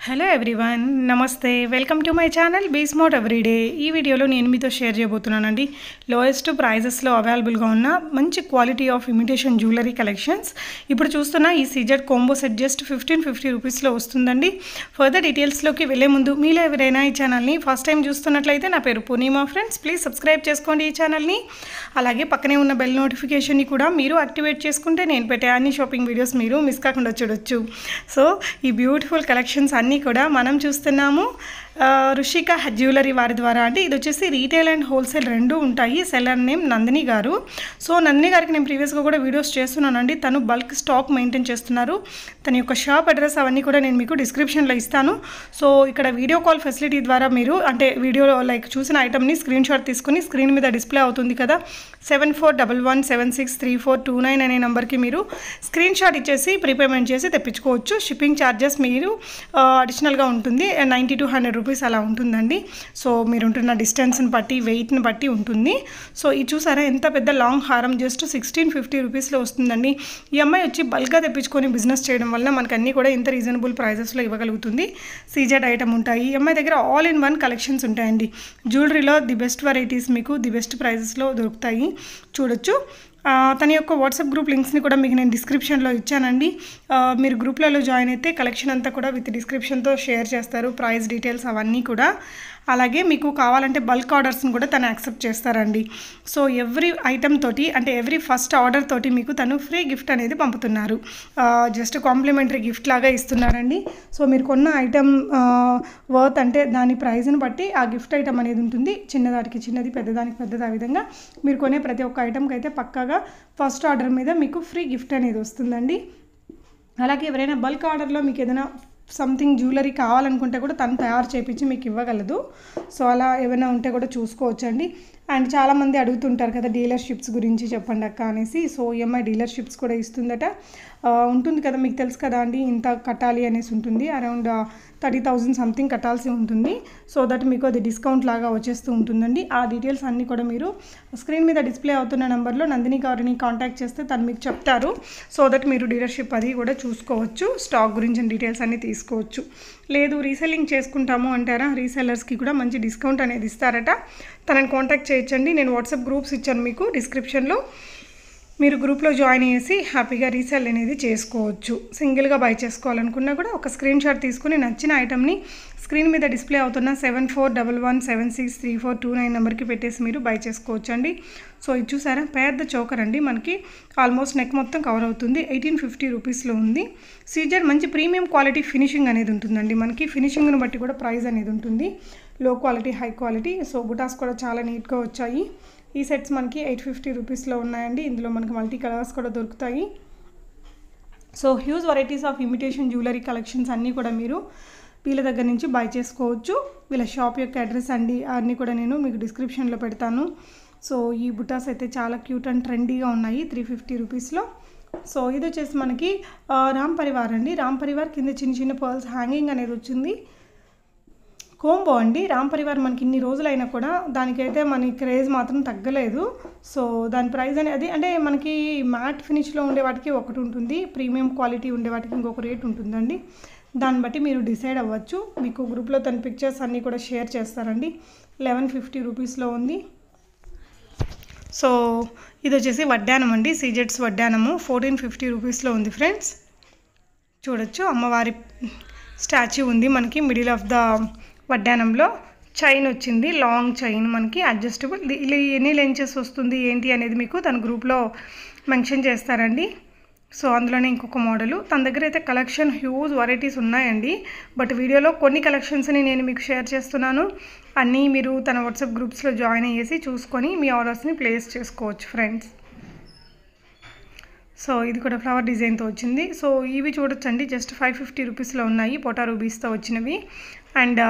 Hello everyone, నమస్తే. Welcome to my channel be smart everyday. ఈ వీడియోలో నేను మీతో షేర్ చేయబోతున్నానండి లోయెస్ట్ ప్రైజెస్లో అవైలబుల్గా ఉన్న మంచి quality of imitation jewellery collections. ఇప్పుడు చూస్తున్న ఈ సీజెడ్ కాంబో సెట్ జస్ట్ 1550 రూపీస్లో వస్తుందండి. ఫర్దర్ డీటెయిల్స్లోకి వెళ్ళే ముందు మీలో ఎవరైనా ఈ ఛానల్ని ఫస్ట్ టైం చూస్తున్నట్లయితే నా పేరు పూర్ణిమా ఫ్రెండ్స్, ప్లీజ్ సబ్స్క్రైబ్ చేసుకోండి ఈ ఛానల్ని. అలాగే పక్కనే ఉన్న బెల్ నోటిఫికేషన్ని కూడా మీరు యాక్టివేట్ చేసుకుంటే నేను పెట్టే అన్ని షాపింగ్ వీడియోస్ మీరు మిస్ కాకుండా చూడొచ్చు. సో ఈ బ్యూటిఫుల్ కలెక్షన్స్ అన్నీ కూడా మనం చూస్తున్నాము రుషిక జ్యువెలరీ వారి ద్వారా. అంటే ఇది వచ్చేసి రీటైల్ అండ్ హోల్సేల్ రెండు ఉంటాయి. సెల్లర్ నేమ్ నందిని గారు. సో నందిని గారికి నేను ప్రీవియస్గా కూడా వీడియోస్ చేస్తున్నానండి. తను బల్క్ స్టాక్ మెయింటైన్ చేస్తున్నారు. తన యొక్క షాప్ అడ్రస్ అవన్నీ కూడా నేను మీకు డిస్క్రిప్షన్లో ఇస్తాను. సో ఇక్కడ వీడియో కాల్ ఫెసిలిటీ ద్వారా మీరు అంటే వీడియోలో చూసిన ఐటమ్ని స్క్రీన్ షాట్ తీసుకుని స్క్రీన్ మీద డిస్ప్లే అవుతుంది కదా 7411763429 అనే నెంబర్కి మీరు స్క్రీన్ షాట్ ఇచ్చేసి ప్రీపేమెంట్ చేసి తెప్పించుకోవచ్చు. షిప్పింగ్ ఛార్జెస్ మీరు అడిషనల్గా ఉంటుంది, 90 to 100 రూపీస్ అలా ఉంటుందండి. సో మీరు ఉంటున్న డిస్టెన్స్ని బట్టి వెయిట్ని బట్టి ఉంటుంది. సో ఇది చూసారా ఎంత పెద్ద లాంగ్ హారం జస్ట్ 1650 రూపీస్లో వస్తుందండి. ఈ అమ్మాయి వచ్చి బల్క్గా తెప్పించుకొని బిజినెస్ చేయడం వల్ల మనకు అన్నీ కూడా ఇంత రీజనబుల్ ప్రైజెస్లో ఇవ్వగలుగుతుంది. సీజెడ్ ఐటమ్ ఉంటాయి. ఈ అమ్మాయి దగ్గర ఆల్ ఇన్ వన్ కలెక్షన్స్ ఉంటాయండి. జ్యువెలరీలో ది బెస్ట్ వెరైటీస్ మీకు ది బెస్ట్ ప్రైజెస్లో దొరుకుతాయి, చూడొచ్చు. తన యొక్క వాట్సాప్ గ్రూప్ లింక్స్ని కూడా మీకు నేను డిస్క్రిప్షన్లో ఇచ్చానండి. మీరు గ్రూప్లలో జాయిన్ అయితే కలెక్షన్ అంతా కూడా విత్ డిస్క్రిప్షన్తో షేర్ చేస్తారు, ప్రైస్ డీటెయిల్స్ అవన్నీ కూడా. అలాగే మీకు కావాలంటే బల్క్ ఆర్డర్స్ని కూడా తను యాక్సెప్ట్ చేస్తారండి. సో ఎవ్రీ ఐటమ్ తోటి అంటే ఎవ్రీ ఫస్ట్ ఆర్డర్ తోటి మీకు తను ఫ్రీ గిఫ్ట్ అనేది పంపుతున్నారు. జస్ట్ కాంప్లిమెంటరీ గిఫ్ట్ లాగా ఇస్తున్నారండి. సో మీరు కొన్న ఐటమ్ వర్త్ అంటే దాని ప్రైస్ని బట్టి ఆ గిఫ్ట్ ఐటమ్ అనేది ఉంటుంది. చిన్నదానికి చిన్నది, పెద్దదానికి పెద్దది, ఆ విధంగా మీరు కొనే ప్రతి ఒక్క ఐటమ్కి అయితే పక్కాగా ఫస్ట్ ఆర్డర్ మీద మీకు ఫ్రీ గిఫ్ట్ అనేది వస్తుందండి. అలాగే ఎవరైనా బల్క్ ఆర్డర్లో మీకు ఏదైనా సంథింగ్ జ్యువెలరీ కావాలనుకుంటే కూడా తను తయారు చేయించి మీకు ఇవ్వగలదు. సో అలా ఏమైనా ఉంటే కూడా చూసుకోవచ్చండి. అండ్ చాలామంది అడుగుతుంటారు కదా డీలర్షిప్స్ గురించి చెప్పండి అక్క అనేసి. సో ఈఎంఐ డీలర్షిప్స్ కూడా ఇస్తుందట. ఉంటుంది కదా, మీకు తెలుసు కదా అండి, ఇంత కట్టాలి అనేసి ఉంటుంది. అరౌండ్ 30,000 సంథింగ్ కట్టాల్సి ఉంటుంది. సో దట్ మీకు అది డిస్కౌంట్ లాగా వచ్చేస్తూ ఉంటుందండి. ఆ డీటెయిల్స్ అన్నీ కూడా మీరు స్క్రీన్ మీద డిస్ప్లే అవుతున్న నెంబర్లో నందిని గారిని కాంటాక్ట్ చేస్తే తను మీకు చెప్తారు. సో దట్ మీరు డీలర్షిప్ అది కూడా చూసుకోవచ్చు, స్టాక్ గురించి డీటెయిల్స్ అన్నీ తీసుకోవచ్చు. లేదు రీసెల్లింగ్ చేసుకుంటాము అంటారా, రీసెల్లర్స్కి కూడా మంచి డిస్కౌంట్ అనేది ఇస్తారట. తనని కాంటాక్ట్ చేయొచ్చండి. నేను వాట్సాప్ గ్రూప్స్ ఇచ్చాను మీకు డిస్క్రిప్షన్లో. మీరు గ్రూప్లో జాయిన్ చేసి హ్యాపీగా రీసేల్ అనేది చేసుకోవచ్చు. సింగిల్గా బై చేసుకోవాలనుకున్నా కూడా ఒక స్క్రీన్ షాట్ తీసుకుని నచ్చిన ఐటమ్ని స్క్రీన్ మీద డిస్ప్లే అవుతున్న 7411763429 నెంబర్కి పెట్టేసి మీరు బై చేసుకోవచ్చు అండి. సో ఇది చూసారా పెద్ద చోకర్ అండి, మనకి ఆల్మోస్ట్ నెక్ మొత్తం కవర్ అవుతుంది. 1850 రూపీస్లో ఉంది. సీజెడ్ మంచి ప్రీమియం క్వాలిటీ ఫినిషింగ్ అనేది ఉంటుందండి. మనకి ఫినిషింగ్ని బట్టి కూడా ప్రైస్ అనేది ఉంటుంది, లో క్వాలిటీ హై క్వాలిటీ. సో బుటాస్ కూడా చాలా నీట్గా వచ్చాయి. ఈ సెట్స్ మనకి 850 రూపీస్లో ఉన్నాయండి. ఇందులో మనకి మల్టీ కలర్స్ కూడా దొరుకుతాయి. So huge varieties of imitation jewellery collections అన్నీ కూడా మీరు వీళ్ళ దగ్గర నుంచి బై చేసుకోవచ్చు. వీళ్ళ షాప్ యొక్క అడ్రస్ అండి అన్నీ కూడా నేను మీకు డిస్క్రిప్షన్లో పెడతాను. సో ఈ బుటాస్ అయితే చాలా క్యూట్ అండ్ ట్రెండీగా ఉన్నాయి 350 రూపీస్లో. సో ఇది వచ్చేసి మనకి రామ్ పరివార్ అండి. రామ్ పరివార్ కింద చిన్న చిన్న పర్ల్స్ హ్యాంగింగ్ అనేది వచ్చింది. కోంబో అండి. రామ్ పరివార్ మనకి ఇన్ని రోజులైనా కూడా దానికైతే మన క్రేజ్ మాత్రం తగ్గలేదు. సో దాని ప్రైస్ అనేది అంటే మనకి మ్యాట్ ఫినిష్లో ఉండే వాటికి ఒకటి ఉంటుంది, ప్రీమియం క్వాలిటీ ఉండే వాటికి ఇంకొక రేట్ ఉంటుందండి. దాన్ని బట్టి మీరు డిసైడ్ అవ్వచ్చు. మీకు గ్రూప్లో తన పిక్చర్స్ అన్నీ కూడా షేర్ చేస్తారండి. 1150 రూపీస్లో ఉంది. సో ఇది వచ్చేసి వడ్డానం అండి, సీజెడ్స్ వడ్డానము 1450 రూపీస్లో ఉంది ఫ్రెండ్స్. చూడొచ్చు అమ్మవారి స్టాచ్యూ ఉంది మనకి మిడిల్ ఆఫ్ ద వడ్డానంలో. చైన్ వచ్చింది, లాంగ్ చైన్ మనకి అడ్జస్టబుల్. ఇలా ఎన్ని లెంచెస్ వస్తుంది ఏంటి అనేది మీకు తన గ్రూప్లో మెన్షన్ చేస్తారండి. సో అందులోనే ఇంకొక మోడలు తన దగ్గర అయితే కలెక్షన్ హ్యూజ్ వెరైటీస్ ఉన్నాయండి. బట్ వీడియోలో కొన్ని కలెక్షన్స్ని నేను మీకు షేర్ చేస్తున్నాను. అన్నీ మీరు తన వాట్సాప్ గ్రూప్స్లో జాయిన్ అయ్యేసి చూసుకొని మీ ఆర్డర్స్ని ప్లేస్ చేసుకోవచ్చు ఫ్రెండ్స్. సో ఇది కూడా ఫ్లవర్ డిజైన్తో వచ్చింది. సో ఇవి చూడొచ్చండి, జస్ట్ 550 రూపీస్లో ఉన్నాయి, పోటా రూబీస్తో వచ్చినవి. అండ్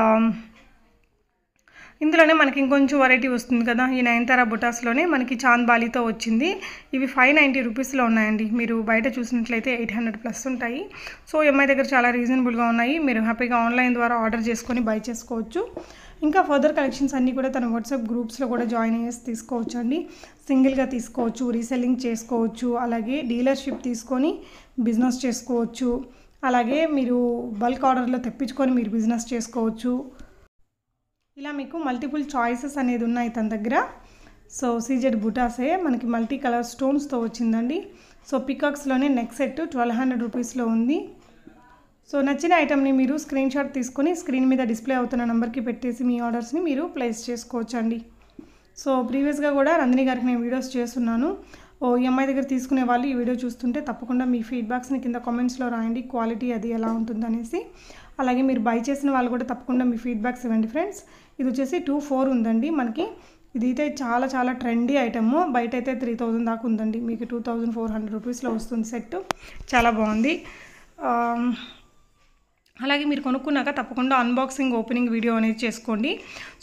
ఇందులోనే మనకి ఇంకొంచెం వెరైటీ వస్తుంది కదా, ఈ నయనతారా బుటాస్లోనే మనకి చాంద్బాలితో వచ్చింది. ఇవి 590 రూపీస్లో ఉన్నాయండి. మీరు బయట చూసినట్లయితే 800 ప్లస్ ఉంటాయి. సో ఎంఐ దగ్గర చాలా రీజనబుల్గా ఉన్నాయి. మీరు హ్యాపీగా ఆన్లైన్ ద్వారా ఆర్డర్ చేసుకొని బై చేసుకోవచ్చు. ఇంకా ఫర్దర్ కలెక్షన్స్ అన్నీ కూడా తన వాట్సాప్ గ్రూప్స్లో కూడా జాయిన్ చేసి తీసుకోవచ్చు అండి. సింగిల్గా తీసుకోవచ్చు, రీసెల్లింగ్ చేసుకోవచ్చు, అలాగే డీలర్షిప్ తీసుకొని బిజినెస్ చేసుకోవచ్చు. అలాగే మీరు బల్క్ ఆర్డర్లో తెప్పించుకొని మీరు బిజినెస్ చేసుకోవచ్చు. ఇలా మీకు మల్టిపుల్ చాయిసెస్ అనేది ఉన్నాయి తన దగ్గర. సో సీజెడ్ బుటాసే మనకి మల్టీ కలర్ స్టోన్స్తో వచ్చిందండి. సో పికాక్స్లోనే నెక్ సెట్ 1200 రూపీస్లో ఉంది. సో నచ్చిన ఐటమ్ని మీరు స్క్రీన్ షాట్ తీసుకొని స్క్రీన్ మీద డిస్ప్లే అవుతున్న నెంబర్కి పెట్టేసి మీ ఆర్డర్స్ని మీరు ప్లేస్ చేసుకోవచ్చు అండి. సో ప్రీవియస్గా కూడా నందిని గారికి నేను వీడియోస్ చేస్తున్నాను. ఈఎంఐ దగ్గర తీసుకునే వాళ్ళు ఈ వీడియో చూస్తుంటే తప్పకుండా మీ ఫీడ్బ్యాక్స్ని కింద కామెంట్స్లో రాయండి, క్వాలిటీ అది ఎలా ఉంటుందనేసి. అలాగే మీరు బై చేసిన వాళ్ళు కూడా తప్పకుండా మీ ఫీడ్బ్యాక్స్ ఇవ్వండి ఫ్రెండ్స్. ఇది వచ్చేసి 24 ఉందండి మనకి. ఇది అయితే చాలా చాలా ట్రెండీ ఐటమ్. బయట అయితే 3000 దాకా ఉందండి, మీకు 2400 రూపీస్లో వస్తుంది సెట్. చాలా బాగుంది. అలాగే మీరు కొనుక్కున్నాక తప్పకుండా అన్బాక్సింగ్ ఓపెనింగ్ వీడియో అనేది చేసుకోండి.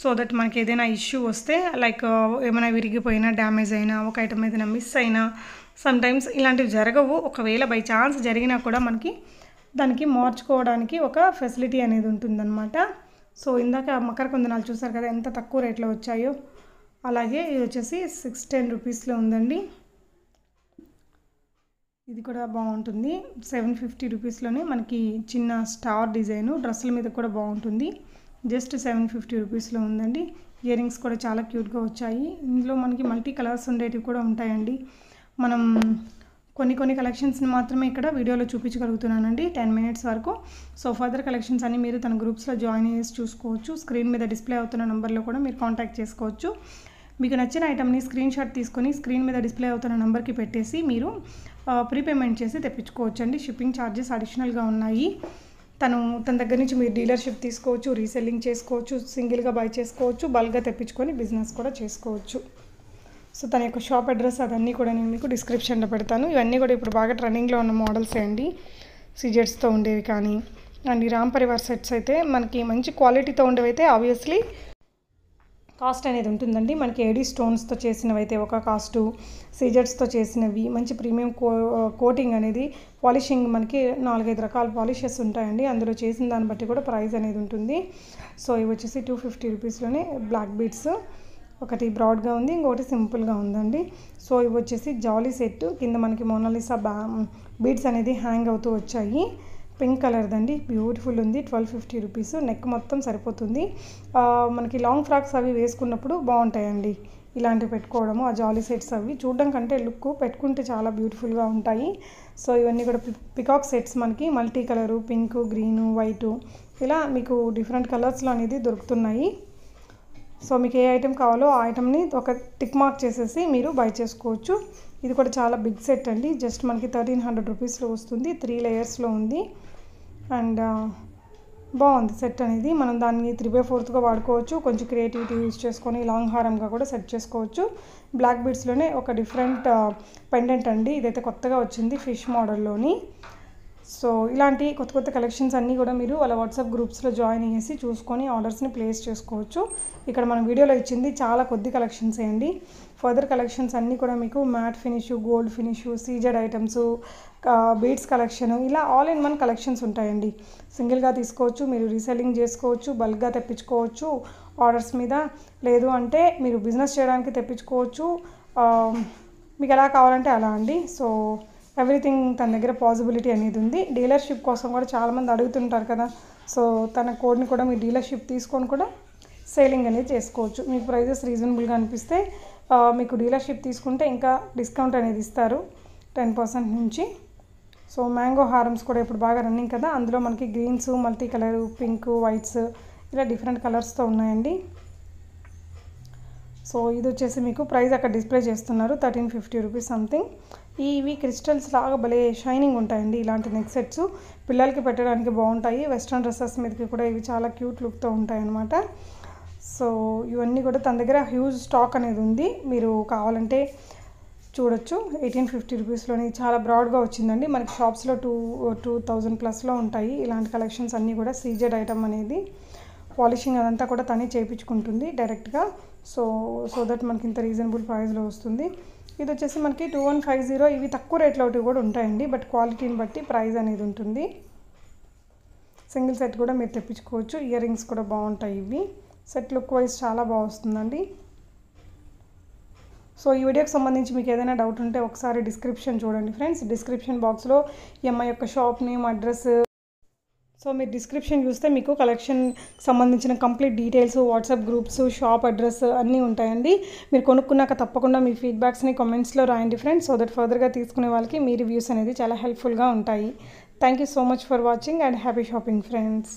సో దట్ మనకి ఏదైనా ఇష్యూ వస్తే లైక్ ఏమైనా విరిగిపోయినా, డ్యామేజ్ అయినా, ఒక ఐటమ్ ఏదైనా మిస్ అయినా, సమ్టైమ్స్ ఇలాంటివి జరగవు. ఒకవేళ బై ఛాన్స్ జరిగినా కూడా మనకి దానికి మార్చుకోవడానికి ఒక ఫెసిలిటీ అనేది ఉంటుందన్నమాట. సో ఇందాక మకర కుందనాలు చూసారు కదా ఎంత తక్కువ రేట్లో వచ్చాయో. అలాగే ఇది వచ్చేసి 610 రూపీస్లో ఉందండి. ఇది కూడా బాగుంటుంది. 750 రూపీస్లోనే మనకి చిన్న స్టార్ డిజైను డ్రెస్సుల మీద కూడా బాగుంటుంది. జస్ట్ 750 రూపీస్లో ఉందండి. ఇయర్ రింగ్స్ కూడా చాలా క్యూట్గా వచ్చాయి. ఇందులో మనకి మల్టీ కలర్స్ ఉండేటివి కూడా ఉంటాయండి. మనం కొన్ని కలెక్షన్స్ని మాత్రమే ఇక్కడ వీడియోలో చూపించగలుగుతున్నానండి 10 మినిట్స్ వరకు. సో ఫర్దర్ కలెక్షన్స్ అన్ని మీరు తన గ్రూప్స్లో జాయిన్ చేసి చూసుకోవచ్చు. స్క్రీన్ మీద డిస్ప్లే అవుతున్న నెంబర్లో కూడా మీరు కాంటాక్ట్ చేసుకోవచ్చు. మీకు నచ్చిన ఐటమ్ని స్క్రీన్ షాట్ తీసుకొని స్క్రీన్ మీద డిస్ప్లే అవుతున్న నెంబర్కి పెట్టేసి మీరు ప్రీపేమెంట్ చేసి తెప్పించుకోవచ్చు అండి. షిప్పింగ్ ఛార్జెస్ అడిషనల్గా ఉన్నాయి. తన దగ్గర నుంచి మీరు డీలర్షిప్ తీసుకోవచ్చు, రీసెల్లింగ్ చేసుకోవచ్చు, సింగిల్గా బై చేసుకోవచ్చు, బల్క్గా తెప్పించుకొని బిజినెస్ కూడా చేసుకోవచ్చు. సో తన యొక్క షాప్ అడ్రస్ అదన్నీ కూడా నేను మీకు డిస్క్రిప్షన్లో పెడతాను. ఇవన్నీ కూడా ఇప్పుడు బాగా ట్రెండింగ్లో ఉన్న మోడల్సే అండి. సీజెట్స్తో ఉండేవి కానీ అండ్ రామ్ పరివార్ సెట్స్ అయితే మనకి మంచి క్వాలిటీతో ఉండేవి అయితే ఆబ్వియస్లీ కాస్ట్ అనేది ఉంటుందండి. మనకి ఏడీ స్టోన్స్తో చేసినవి అయితే ఒక కాస్టు, సీజెట్స్తో చేసినవి మంచి ప్రీమియం కోటింగ్ అనేది పాలిషింగ్ మనకి 4-5 రకాల పాలిషెస్ ఉంటాయండి. అందులో చేసిన దాన్ని బట్టి కూడా ప్రైస్ అనేది ఉంటుంది. సో ఇవి వచ్చేసి 250 రూపీస్లోనే బ్లాక్ బీడ్స్, ఒకటి బ్రాడ్గా ఉంది, ఇంకొకటి సింపుల్గా ఉందండి. సో ఇవి వచ్చేసి జాలీ సెట్, కింద మనకి మోనాలిసా బీడ్స్ అనేది హ్యాంగ్ అవుతూ వచ్చాయి. పింక్ కలర్దండి, బ్యూటిఫుల్ ఉంది. 1250 రూపీస్. నెక్ మొత్తం సరిపోతుంది. మనకి లాంగ్ ఫ్రాక్స్ అవి వేసుకున్నప్పుడు బాగుంటాయండి ఇలాంటివి పెట్టుకోవడము. ఆ జాలీ సెట్స్ అవి చూడడం కంటే లుక్ పెట్టుకుంటే చాలా బ్యూటిఫుల్గా ఉంటాయి. సో ఇవన్నీ కూడా పికాక్ సెట్స్ మనకి multi colour, pink, green, white ఇలా మీకు డిఫరెంట్ కలర్స్లో అనేది దొరుకుతున్నాయి. సో మీకు ఏ ఐటెం కావాలో ఆ ఐటెంని ఒక టిక్ మార్క్ చేసేసి మీరు బై చేసుకోవచ్చు. ఇది కూడా చాలా బిగ్ సెట్ అండి. జస్ట్ మనకి 1300 రూపీస్లో వస్తుంది. 3 లేయర్స్లో ఉంది అండ్ బాగుంది సెట్ అనేది. మనం దాన్ని 3/4గా వాడుకోవచ్చు. కొంచెం క్రియేటివిటీ యూజ్ చేసుకొని లాంగ్ హారంగా కూడా సెట్ చేసుకోవచ్చు. బ్లాక్ బీడ్స్లోనే ఒక డిఫరెంట్ పెండెంట్ అండి. ఇదైతే కొత్తగా వచ్చింది ఫిష్ మోడల్లోని. సో ఇలాంటి కొత్త కలెక్షన్స్ అన్నీ కూడా మీరు వాళ్ళ వాట్సాప్ గ్రూప్స్లో జాయిన్ చేసి చూసుకొని ఆర్డర్స్ని ప్లేస్ చేసుకోవచ్చు. ఇక్కడ మనం వీడియోలో ఇచ్చింది చాలా కొద్ది కలెక్షన్స్ అండి. ఫర్దర్ కలెక్షన్స్ అన్నీ కూడా మీకు matte finish, gold finish, CZ items, beads collection ఇలా ఆల్ ఇన్ వన్ కలెక్షన్స్ ఉంటాయండి. సింగిల్గా తీసుకోవచ్చు, మీరు రీసెల్లింగ్ చేసుకోవచ్చు, బల్క్గా తెప్పించుకోవచ్చు ఆర్డర్స్ మీద, లేదు అంటే మీరు బిజినెస్ చేయడానికి తెప్పించుకోవచ్చు. మీకు ఎలా కావాలంటే అలా అండి. సో ఎవ్రీథింగ్ తన దగ్గర పాసిబిలిటీ అనేది ఉంది. డీలర్షిప్ కోసం కూడా చాలామంది అడుగుతుంటారు కదా. సో తన కోడ్ని కూడా మీ డీలర్షిప్ తీసుకొని కూడా సేలింగ్ అనేది చేసుకోవచ్చు. మీకు ప్రైజెస్ రీజనబుల్గా అనిపిస్తే మీకు డీలర్షిప్ తీసుకుంటే ఇంకా డిస్కౌంట్ అనేది ఇస్తారు 10% నుంచి. సో మ్యాంగో హారమ్స్ కూడా ఇప్పుడు బాగా రన్నింగ్ కదా. అందులో మనకి greens, multi colour, pink, whites ఇలా డిఫరెంట్ కలర్స్తో ఉన్నాయండి. సో ఇది వచ్చేసి మీకు ప్రైస్ అక్కడ డిస్ప్లే చేస్తున్నారు 1350 రూపీస్ సంథింగ్. ఇవి క్రిస్టల్స్ లాగా భలే షైనింగ్ ఉంటాయండి. ఇలాంటి నెక్ సెట్స్ పిల్లలకి పెట్టడానికి బాగుంటాయి. వెస్ట్రన్ డ్రెస్సెస్ మీదకి కూడా ఇవి చాలా క్యూట్ లుక్తో ఉంటాయి అన్నమాట. సో ఇవన్నీ కూడా తన దగ్గర హ్యూజ్ స్టాక్ అనేది ఉంది. మీరు కావాలంటే చూడొచ్చు. 1850 రూపీస్లోని చాలా బ్రాడ్గా వచ్చిందండి. మనకి షాప్స్లో 2000 ప్లస్లో ఉంటాయి ఇలాంటి కలెక్షన్స్ అన్నీ కూడా. సీజెడ్ ఐటమ్ అనేది పాలిషింగ్ అదంతా కూడా తనే చేయించుకుంటుంది డైరెక్ట్గా. సో దట్ మనకి ఇంత రీజనబుల్ ప్రైస్లో వస్తుంది. ఇది వచ్చేసి మనకి 2150. ఇవి తక్కువ రేట్లో ఒకటి కూడా ఉంటాయండి, బట్ క్వాలిటీని బట్టి ప్రైస్ అనేది ఉంటుంది. సింగిల్ సెట్ కూడా మీరు తెప్పించుకోవచ్చు. ఇయర్ రింగ్స్ కూడా బాగుంటాయి. ఇవి సెట్ లుక్ వైజ్ చాలా బాగా వస్తుందండి. సో ఈ వీడియోకి సంబంధించి మీకు ఏదైనా డౌట్ ఉంటే ఒకసారి డిస్క్రిప్షన్ చూడండి ఫ్రెండ్స్. డిస్క్రిప్షన్ బాక్స్లో ఈ అమ్మాయి యొక్క షాప్ నేమ్, అడ్రస్ సో మీరు డిస్క్రిప్షన్ చూస్తే మీకు కలెక్షన్ సంబంధించిన complete details, WhatsApp groups, shop address అన్నీ ఉంటాయండి. మీరు కొనుక్కున్నాక తప్పకుండా మీ ఫీడ్బ్యాక్స్ని కామెంట్స్లో రాయండి ఫ్రెండ్స్. సో దట్ ఫర్దర్గా తీసుకునే వాళ్ళకి మీ రివ్యూస్ అనేది చాలా హెల్ప్ఫుల్గా ఉంటాయి. Thank you so much for watching and happy shopping friends.